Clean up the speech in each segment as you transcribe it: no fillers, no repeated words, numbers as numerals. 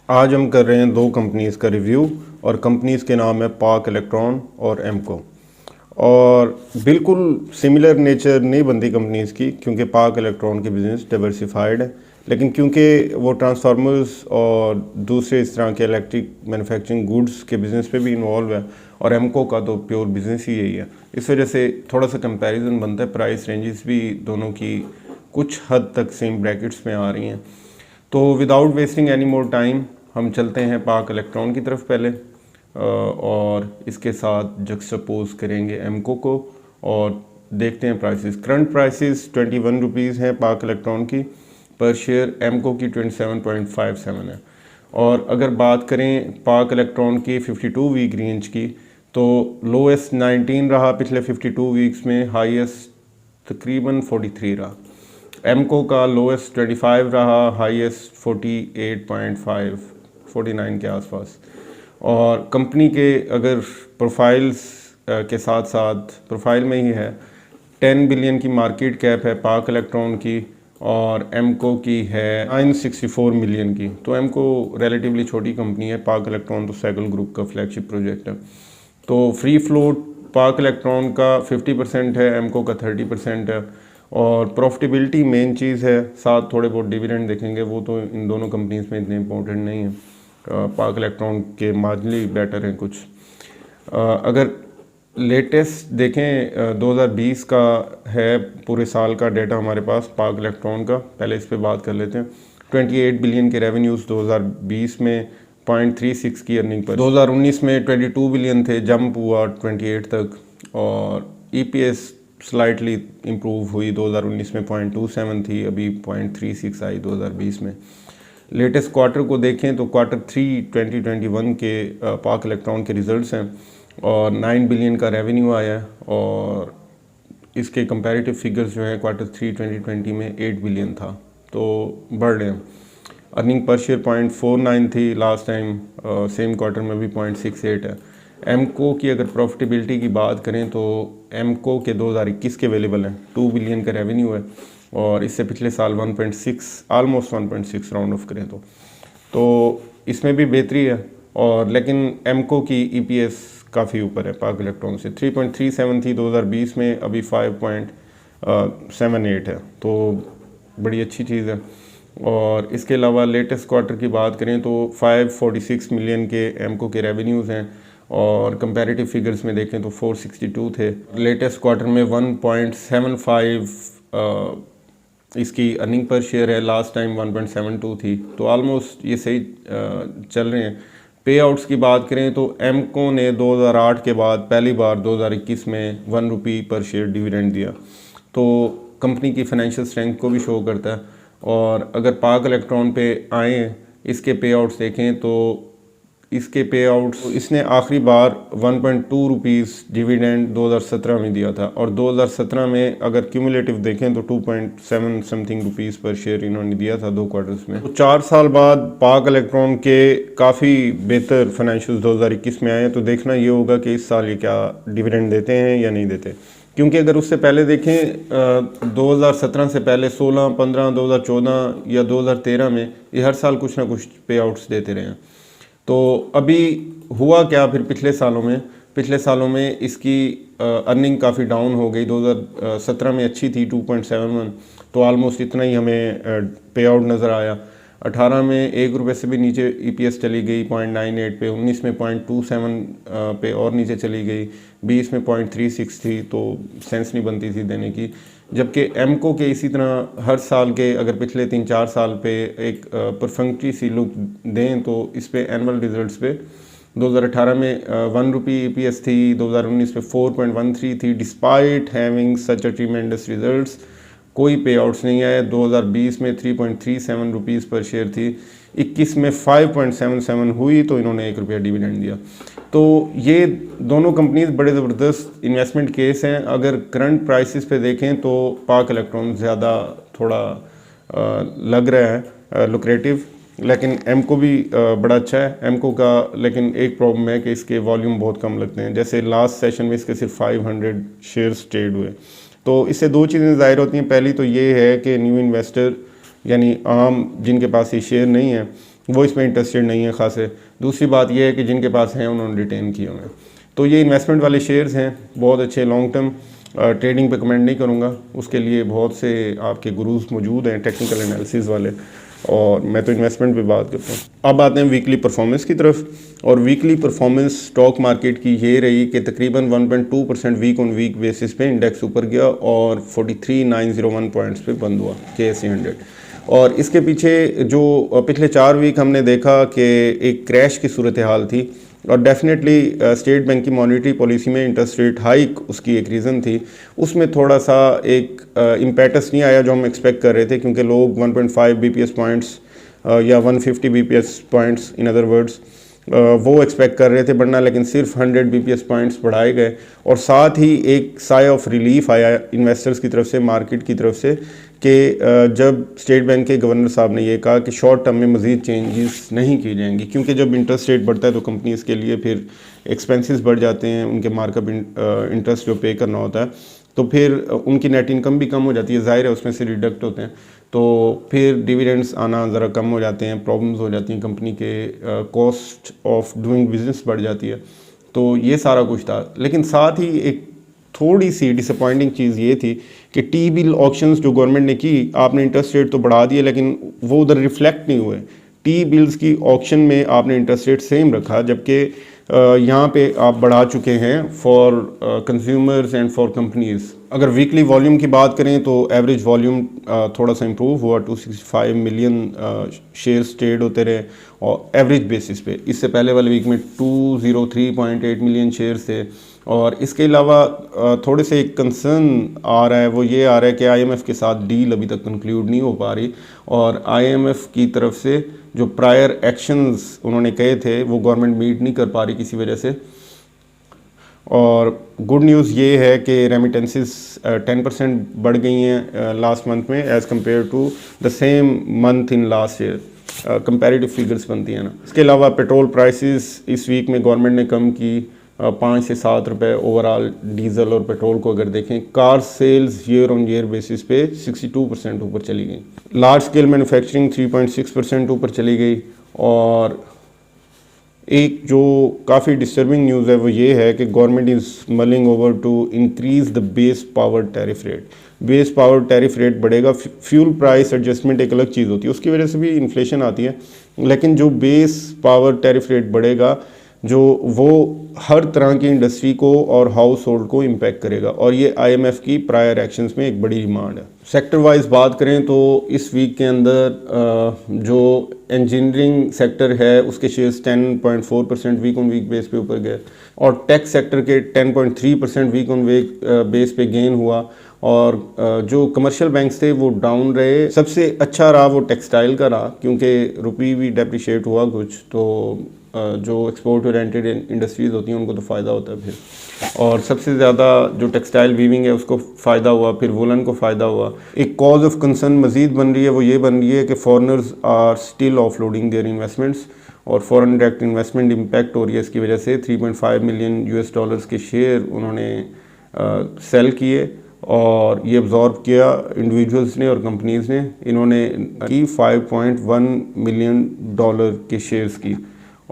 आज हम कर रहे हैं दो कंपनीज़ का रिव्यू और कंपनीज़ के नाम है पाक इलेक्ट्रॉन और एमको। और बिल्कुल सिमिलर नेचर नहीं बनती कंपनीज़ की, क्योंकि पाक इलेक्ट्रॉन की बिज़नेस डाइवर्सिफाइड है, लेकिन क्योंकि वो ट्रांसफार्मर्स और दूसरे इस तरह के इलेक्ट्रिक मैन्युफैक्चरिंग गुड्स के बिज़नेस पे भी इन्वॉल्व है, और एमको का तो प्योर बिज़नेस ही यही है। इस वजह से थोड़ा सा कंपैरिजन बनता है। प्राइस रेंजेस भी दोनों की कुछ हद तक सेम ब्रैकेट्स में आ रही हैं। तो without wasting any more time हम चलते हैं पाक इलेक्ट्रॉन की तरफ पहले, और इसके साथ जक्सपोज करेंगे एमको को और देखते हैं प्राइसेस। करंट प्राइसेस 21 रुपीज़ हैं पाक इलेक्ट्रॉन की पर शेयर, एमको की 27.57 है। और अगर बात करें पाक इलेक्ट्रॉन की 52 वीक रेंज की, तो लोएस्ट 19 रहा पिछले 52 वीक्स में, हाईएस्ट तकरीबन 43 रहा। एमको का लोएस्ट 25 रहा, हाईएस्ट 48.5 49 के आसपास। और कंपनी के अगर प्रोफाइल्स के साथ साथ प्रोफाइल में ही है, 10 बिलियन की मार्केट कैप है पाक इलेक्ट्रॉन की, और एमको की है 964 मिलियन की। तो एमको रिलेटिवली छोटी कंपनी है, पाक इलेक्ट्रॉन तो सैगल ग्रुप का फ्लैगशिप प्रोजेक्ट है। तो फ्री फ्लोट पाक इलेक्ट्रॉन का 50% है, एमको का 30% है। और प्रॉफिटेबिलिटी मेन चीज़ है, साथ थोड़े बहुत डिविडेंड देखेंगे, वो तो इन दोनों कंपनीज में इतने इंपॉर्टेंट नहीं है। पाक इलेक्ट्रॉन के मार्जिनली बेटर हैं कुछ। अगर लेटेस्ट देखें 2020 का है पूरे साल का डेटा हमारे पास पाक इलेक्ट्रॉन का, पहले इस पे बात कर लेते हैं। 28 बिलियन के रेवेन्यूज़ 2020 में, 0.36 की अर्निंग पर। 2019 में 22 बिलियन थे, जंप हुआ 28 तक। और ईपीएस स्लाइटली इम्प्रूव हुई, 2019 में 0.27 थी, अभी 0.36 आई 2020 में। लेटेस्ट क्वार्टर को देखें तो Q3 2021 के पाक इलेक्ट्रॉन के रिजल्ट्स हैं, और 9 बिलियन का रेवेन्यू आया है। और इसके कंपैरेटिव फिगर्स जो हैं Q3 2020 में 8 बिलियन था, तो बढ़ रहे हैं। अर्निंग पर शेयर 0.49 थी लास्ट टाइम, सेम क्वार्टर में भी 0.68 है। एमको की अगर प्रॉफिटेबिलिटी की बात करें तो एमको के 2021 के अवेलेबल हैं, 2 बिलियन का रेवेन्यू है, और इससे पिछले साल 1.6 ऑलमोस्ट 1.6 राउंड ऑफ करें तो इसमें भी बेहतरी है। और लेकिन एमको की ईपीएस काफ़ी ऊपर है पाक इलेक्ट्रॉन से, 3.37 थी 2020 में, अभी 5.78 है, तो बड़ी अच्छी चीज़ है। और इसके अलावा लेटेस्ट क्वार्टर की बात करें तो 546 मिलियन के एमको के रेवेन्यूज़ हैं, और कंपैरेटिव फिगर्स में देखें तो 462 थे। लेटेस्ट क्वार्टर में 1.75 इसकी अर्निंग पर शेयर है, लास्ट टाइम 1.72 थी, तो ऑलमोस्ट ये सही चल रहे हैं। पे आउट्स की बात करें तो एमको ने 2008 के बाद पहली बार 2021 में 1 रुपी पर शेयर डिविडेंड दिया, तो कंपनी की फाइनेंशियल स्ट्रेंथ को भी शो करता है। और अगर पाक इलेक्ट्रॉन पे आएँ, इसके पे आउट्स देखें तो इसके पे आउट्स, इसने आखिरी बार 1.2 रुपीज़ डिविडेंड 2017 में दिया था, और 2017 में अगर क्यूमुलेटिव देखें तो 2.7 समथिंग रुपीज़ पर शेयर इन्होंने दिया था 2 क्वार्टर्स में। तो 4 साल बाद पाक इलेक्ट्रॉन के काफ़ी बेहतर फाइनेंशियल 2021 में आए हैं, तो देखना ये होगा कि इस साल ये क्या डिविडेंड देते हैं या नहीं देते। क्योंकि अगर उससे पहले देखें 2017 से पहले 16, 15, 2014 या 2013 में ये हर साल कुछ ना कुछ पे आउट्स देते रहे हैं। तो अभी हुआ क्या फिर पिछले सालों में इसकी अर्निंग काफ़ी डाउन हो गई। 2017 में अच्छी थी 2.71, तो ऑलमोस्ट इतना ही हमें पे आउट नज़र आया। 18 में 1 रुपये से भी नीचे ईपीएस चली गई 0.98 पे, 19 में 0.27 पे और नीचे चली गई, 20 में 0.36 थी, तो सेंस नहीं बनती थी देने की। जबकि एमको के इसी तरह हर साल के अगर पिछले 3-4 साल पे एक परफेक्टली सी लुक दें तो इस पे एनुअल रिजल्ट्स पे 2018 में 1 रुपी ईपीएस थी, 2019 में 4.13 थी। डिस्पाइट हैविंग सच अचीवमेंटस रिजल्ट्स कोई पे आउट्स नहीं आए। 2020 में 3.37 रुपीज़ पर शेयर थी, 21 में 5.77 हुई, तो इन्होंने 1 रुपया डिविडेंड दिया। तो ये दोनों कंपनीज बड़े ज़बरदस्त इन्वेस्टमेंट केस हैं। अगर करंट प्राइसेस पे देखें तो पाक इलेक्ट्रॉन ज़्यादा थोड़ा लग रहा है लुक्रेटिव, लेकिन एमको भी बड़ा अच्छा है एमको का। लेकिन एक प्रॉब्लम है कि इसके वॉल्यूम बहुत कम लगते हैं, जैसे लास्ट सेशन में इसके सिर्फ 500 शेयर्स ट्रेड हुए। तो इससे दो चीज़ें ज़ाहिर होती हैं। पहली तो ये है कि न्यू इन्वेस्टर यानी आम जिनके पास ये शेयर नहीं है वो इसमें इंटरेस्टेड नहीं है खासे। दूसरी बात यह है कि जिनके पास हैं उन्होंने रिटेन किए हुए हैं। तो ये इन्वेस्टमेंट वाले शेयर्स हैं, बहुत अच्छे लॉन्ग टर्म। ट्रेडिंग पे कमेंट नहीं करूँगा, उसके लिए बहुत से आपके गुरुज मौजूद हैं टेक्निकल एनालिसिस वाले, और मैं तो इन्वेस्टमेंट पे बात करता हूँ। अब आते हैं वीकली परफॉर्मेंस की तरफ, और वीकली परफॉर्मेंस स्टॉक मार्केट की ये रही कि तकरीबन 1.2% वीक ऑन वीक बेसिस पे इंडेक्स ऊपर गया और 43,901 पॉइंट्स पे बंद हुआ KSE 100। और इसके पीछे जो पिछले 4 वीक हमने देखा कि एक क्रैश की सूरत हाल थी, और डेफिनेटली स्टेट बैंक की मॉनेटरी पॉलिसी में इंटरेस्ट रेट हाइक उसकी एक रीज़न थी। उसमें थोड़ा सा एक इम्पेटस नहीं आया जो हम एक्सपेक्ट कर रहे थे, क्योंकि लोग 1.5 BPS पॉइंट्स या 150 BPS points in other words वो एक्सपेक्ट कर रहे थे बढ़ना, लेकिन सिर्फ 100 BPS पॉइंट्स बढ़ाए गए। और साथ ही एक साय ऑफ रिलीफ आया इन्वेस्टर्स की तरफ से, मार्केट की तरफ से, कि जब स्टेट बैंक के गवर्नर साहब ने ये कहा कि शॉर्ट टर्म में मज़ीद चेंजेस नहीं की जाएंगी, क्योंकि जब इंटरेस्ट रेट बढ़ता है तो कंपनीज़ के लिए फिर एक्सपेंसेस बढ़ जाते हैं, उनके मार्कअप इंटरेस्ट जो पे करना होता है, तो फिर उनकी नेट इनकम भी कम हो जाती है, ज़ाहिर है उसमें से डिडक्ट होते हैं, तो फिर डिविडेंड्स आना ज़रा कम हो जाते हैं, प्रॉब्लम्स हो जाती हैं, कंपनी के कॉस्ट ऑफ डूइंग बिजनेस बढ़ जाती है। तो ये सारा कुछ था, लेकिन साथ ही एक थोड़ी सी डिसअपॉइंटिंग चीज़ ये थी कि टी बिल ऑक्शंस जो गवर्नमेंट ने की, आपने इंटरेस्ट रेट तो बढ़ा दिए लेकिन वो उधर रिफ्लेक्ट नहीं हुए। टी बिल्स की ऑक्शन में आपने इंटरेस्ट रेट सेम रखा, जबकि यहाँ पे आप बढ़ा चुके हैं for consumers and for companies. अगर वीकली वॉल्यूम की बात करें तो एवरेज वॉल्यूम थोड़ा सा इम्प्रूव हुआ, 265 मिलियन शेयर्स ट्रेड होते रहे और एवरेज बेसिस पे। इससे पहले वाले वीक में 203.8 मिलियन शेयर्स थे। और इसके अलावा थोड़े से एक कंसर्न आ रहा है, वो ये आ रहा है कि IMF के साथ डील अभी तक कंक्लूड नहीं हो पा रही, और IMF की तरफ से जो प्रायर एक्शंस उन्होंने कहे थे वो गवर्नमेंट मीट नहीं कर पा रही किसी वजह से। और गुड न्यूज़ ये है कि रेमिटेंसेस 10% बढ़ गई हैं लास्ट मंथ में as compare to the same month in last year. Comparative figures बनती हैं ना। इसके अलावा पेट्रोल प्राइसेस इस वीक में गवर्नमेंट ने कम की, 5 से 7 रुपए ओवरऑल डीजल और पेट्रोल को अगर देखें। Car sales year on year basis पे 62% ऊपर चली गई। लार्ज स्केल मैन्युफैक्चरिंग 3.6% ऊपर चली गई। और एक जो काफ़ी डिस्टर्बिंग न्यूज़ है वो ये है कि government is mulling over to increase the base power tariff rate. Base power tariff rate बढ़ेगा, फ्यूल प्राइस एडजस्टमेंट एक अलग चीज़ होती है, उसकी वजह से भी इन्फ्लेशन आती है, लेकिन जो बेस पावर टैरिफ रेट बढ़ेगा जो वो हर तरह की इंडस्ट्री को और हाउस होल्ड को इम्पैक्ट करेगा, और ये IMF की प्रायर एक्शंस में एक बड़ी डिमांड है। सेक्टर वाइज बात करें तो इस वीक के अंदर जो इंजीनियरिंग सेक्टर है उसके shares 10.4% week on week base पे ऊपर गए, और टेक सेक्टर के 10.3% वीक ऑन वीक बेस पे गेन हुआ, और जो कमर्शियल बैंक्स थे वो डाउन रहे। सबसे अच्छा रहा वो टेक्सटाइल का रहा, क्योंकि रुपी भी डेप्रिशिएट हुआ कुछ, तो जो एक्सपोर्ट ओरिएंटेड इंडस्ट्रीज़ होती हैं उनको तो फ़ायदा होता है फिर, और सबसे ज़्यादा जो टेक्सटाइल वीविंग है उसको फ़ायदा हुआ, फिर वुलन को फ़ायदा हुआ। एक कॉज ऑफ कंसर्न मज़ीद बन रही है, वो ये बन रही है कि foreigners are still offloading their investments, और फॉरेन डायरेक्ट इन्वेस्टमेंट इम्पैक्ट हो रही है इसकी वजह से। 3.5 मिलियन US के शेयर उन्होंने सेल किए, और ये अब्जॉर्ब किया इंडिविजुअल्स ने और कंपनीज़ ने। इन्होंने की $5.1 मिलियन के शेयर्स की।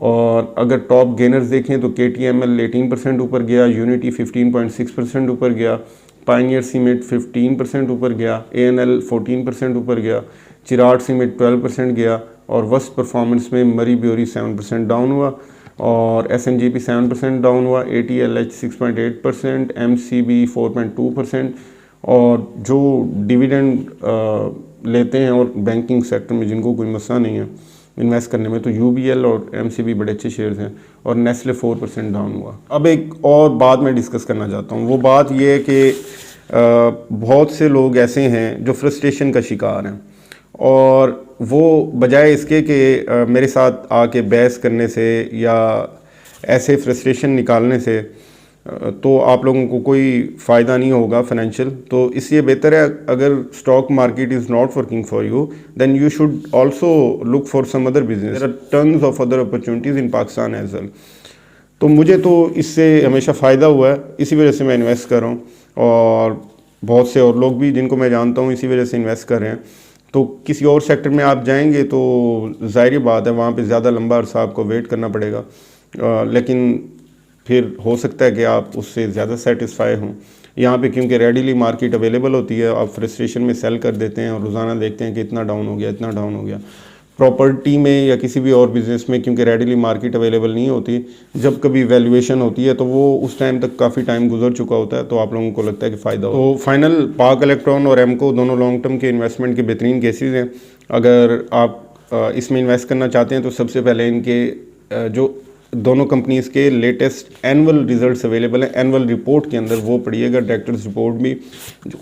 और अगर टॉप गेनर्स देखें तो KTML 18% ऊपर गया, यूनिटी 15.6% ऊपर गया, पायनियर सीमेंट 15% ऊपर गया, ANL 14% ऊपर गया, चिराग सीमेंट 12% गया, और वर्स्ट परफॉर्मेंस में मरी ब्योरी 7% डाउन हुआ, और SNGP 7% डाउन हुआ, ATLH 6.8%, MCB 4.2%। और जो डिविडेंड लेते हैं और बैंकिंग सेक्टर में जिनको कोई मसला नहीं है इन्वेस्ट करने में, तो UBL और MCB बड़े अच्छे शेयर्स हैं, और नेस्ले 4% डाउन हुआ। अब एक और बात मैं डिस्कस करना चाहता हूँ, वो बात ये है कि बहुत से लोग ऐसे हैं जो फ्रस्ट्रेशन का शिकार हैं, और वो बजाय इसके कि मेरे साथ आके बहस करने से या ऐसे फ्रस्ट्रेशन निकालने से तो आप लोगों को कोई फ़ायदा नहीं होगा फाइनेंशियल, तो इसलिए बेहतर है अगर stock market is not working for you then you should also look for some other business. There are tons of other opportunities in Pakistan as well. तो मुझे तो इससे हमेशा फ़ायदा हुआ है, इसी वजह से मैं इन्वेस्ट कर रहा हूँ, और बहुत से और लोग भी जिनको मैं जानता हूँ इसी वजह से इन्वेस्ट कर रहे हैं। तो किसी और सेक्टर में आप जाएंगे तो ज़ाहिर बात है वहाँ पे ज़्यादा लंबा अरसा आपको वेट करना पड़ेगा, लेकिन फिर हो सकता है कि आप उससे ज़्यादा सेटिस्फाई हों। यहाँ पे क्योंकि रेडीली मार्केट अवेलेबल होती है, आप फ्रस्ट्रेशन में सेल कर देते हैं और रोज़ाना देखते हैं कि इतना डाउन हो गया, इतना डाउन हो गया। प्रॉपर्टी में या किसी भी और बिज़नेस में क्योंकि रेडीली मार्केट अवेलेबल नहीं होती, जब कभी वैल्यूएशन होती है तो वो उस टाइम तक काफ़ी टाइम गुजर चुका होता है, तो आप लोगों को लगता है कि फ़ायदा हो। तो फाइनल पाक इलेक्ट्रॉन और एमको दोनों लॉन्ग टर्म के इन्वेस्टमेंट के बेहतरीन केसेस हैं। अगर आप इसमें इन्वेस्ट करना चाहते हैं तो सबसे पहले इनके जो दोनों कंपनीज़ के लेटेस्ट एनुअल रिजल्ट्स अवेलेबल हैं एनुअल रिपोर्ट के अंदर, वो पढ़िएगा। डायरेक्टर्स रिपोर्ट भी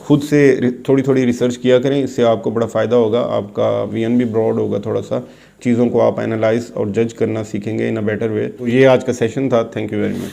खुद से थोड़ी थोड़ी रिसर्च किया करें, इससे आपको बड़ा फ़ायदा होगा, आपका विजन भी ब्रॉड होगा, थोड़ा सा चीज़ों को आप एनालाइज और जज करना सीखेंगे इन अ बेटर वे। तो ये आज का सेशन था। Thank you very much.